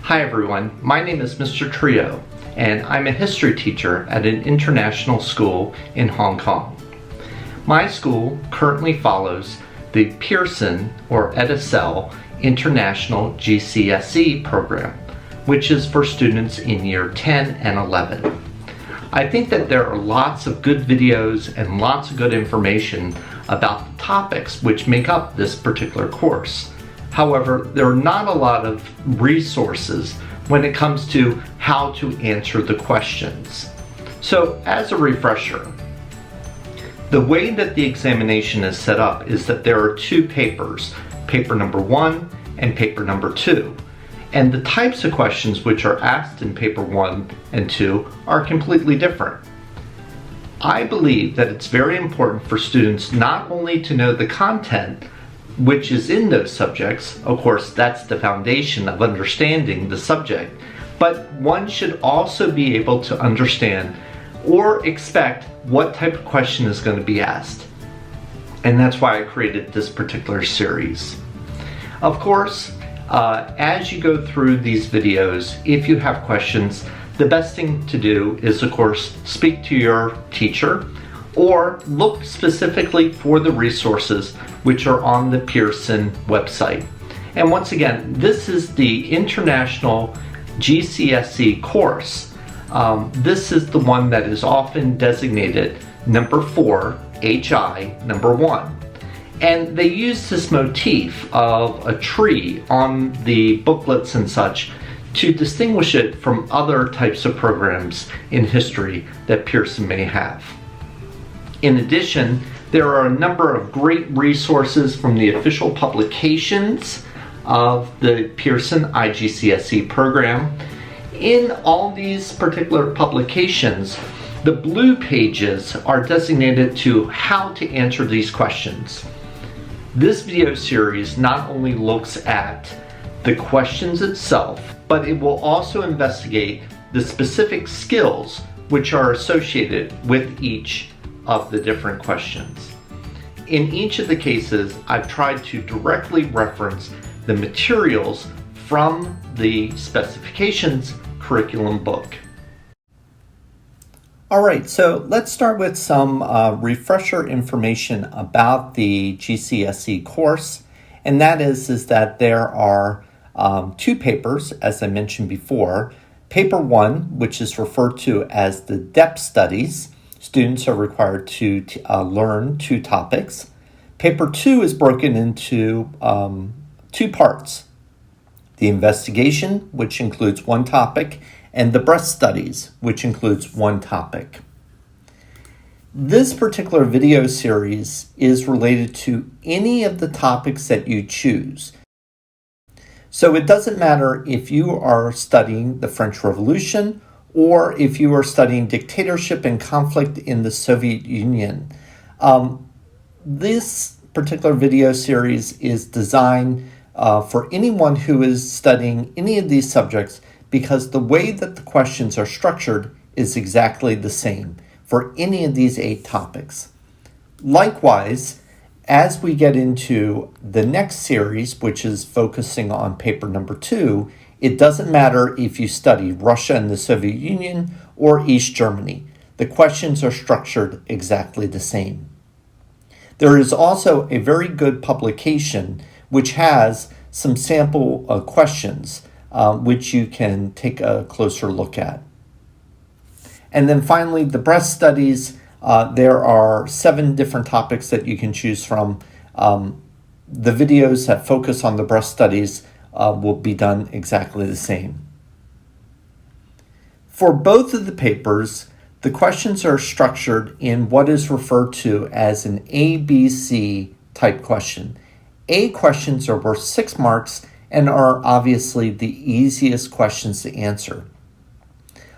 Hi everyone, my name is Mr. Trio, and I'm a history teacher at an international school in Hong Kong. My school currently follows the Pearson Edexecel International GCSE program, which is for students in year 10 and 11. I think that there are lots of good videos and lots of good information about the topics which make up this particular course. However, there are not a lot of resources when it comes to how to answer the questions. So, as a refresher, the way that the examination is set up is that there are two papers, paper number 1 and paper number 2. And the types of questions which are asked in paper 1 and 2 are completely different. I believe that it's very important for students not only to know the content which is in those subjects, of course that's the foundation of understanding the subject, but one should also be able to understand or expect what type of question is going to be asked. And that's why I created this particular series. Of course, as you go through these videos, if you have questions, the best thing to do is, of course, speak to your teacher or look specifically for the resources which are on the Pearson website. And once again, this is the International GCSE course. This is the one that is often designated number 4, HI number 1. And they use this motif of a tree on the booklets and such to distinguish it from other types of programs in history that Pearson may have. In addition, there are a number of great resources from the official publications of the Pearson IGCSE program. In all these particular publications, the blue pages are designated to how to answer these questions. This video series not only looks at the questions itself, but it will also investigate the specific skills which are associated with each of the different questions. In each of the cases, I've tried to directly reference the materials from the specifications curriculum book. All right, so let's start with some refresher information about the GCSE course, and that is that there are two papers, as I mentioned before. Paper 1, which is referred to as the depth studies. Students are required to learn 2 topics. Paper 2 is broken into 2 parts: the investigation, which includes 1 topic, and the breast studies, which includes 1 topic. This particular video series is related to any of the topics that you choose. So it doesn't matter if you are studying the French Revolution or if you are studying dictatorship and conflict in the Soviet Union. This particular video series is designed for anyone who is studying any of these subjects, because the way that the questions are structured is exactly the same for any of these 8 topics. Likewise, as we get into the next series, which is focusing on paper number 2, it doesn't matter if you study Russia and the Soviet Union or East Germany. The questions are structured exactly the same. There is also a very good publication which has some sample questions which you can take a closer look at. And then finally, the breast studies. There are 7 different topics that you can choose from. The videos that focus on the breast studies will be done exactly the same. For both of the papers, the questions are structured in what is referred to as an ABC type question. A questions are worth 6 marks and are obviously the easiest questions to answer.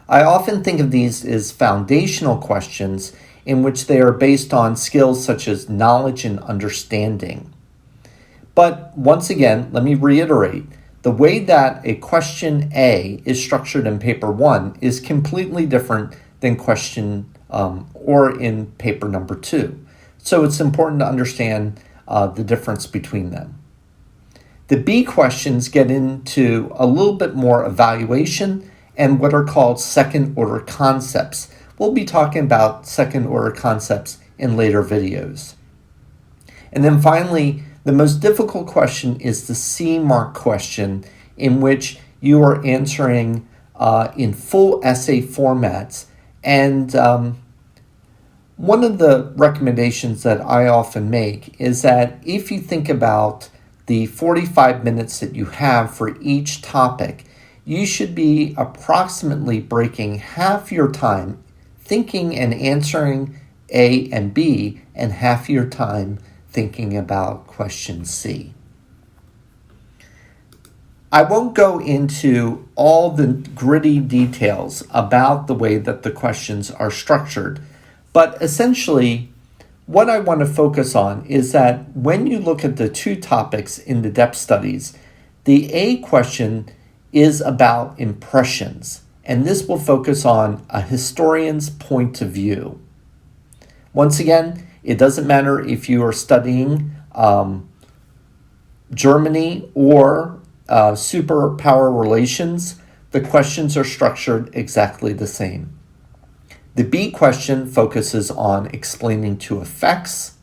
I often think of these as foundational questions in which they are based on skills such as knowledge and understanding. But once again, let me reiterate, the way that a question A is structured in paper 1 is completely different than question or in paper number 2. So it's important to understand the difference between them. The B questions get into a little bit more evaluation and what are called second order concepts. We'll be talking about second order concepts in later videos. And then finally, the most difficult question is the C mark question, in which you are answering in full essay formats. And one of the recommendations that I often make is that if you think about the 45 minutes that you have for each topic, you should be approximately breaking half your time thinking and answering A and B, and half your time thinking about question C. I won't go into all the gritty details about the way that the questions are structured, but essentially what I want to focus on is that when you look at the two topics in the depth studies, the A question is about impressions, and this will focus on a historian's point of view. Once again, it doesn't matter if you are studying Germany or superpower relations, the questions are structured exactly the same. The B question focuses on explaining to effects,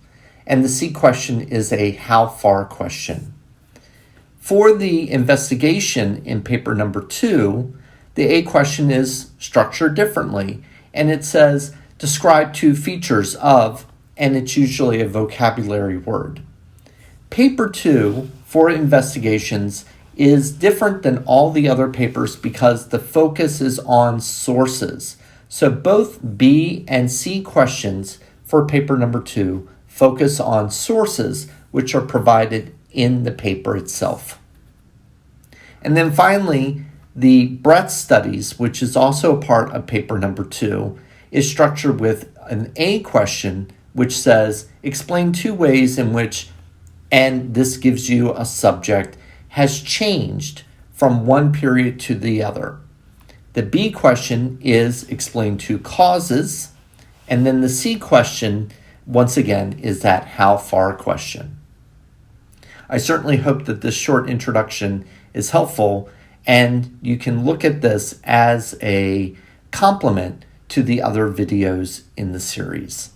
and the C question is a how far question. For the investigation in paper number 2, the A question is structured differently, and it says describe two features of, and it's usually a vocabulary word. Paper 2 for investigations is different than all the other papers because the focus is on sources. So both B and C questions for paper number 2 focus on sources which are provided in the paper itself. And then finally, the breadth studies, which is also a part of paper number 2, is structured with an A question which says explain two ways in which, and this gives you a subject, has changed from one period to the other. The B question is explain two causes, and then the C question, once again, is that how far question. I certainly hope that this short introduction is helpful, and you can look at this as a complement to the other videos in the series.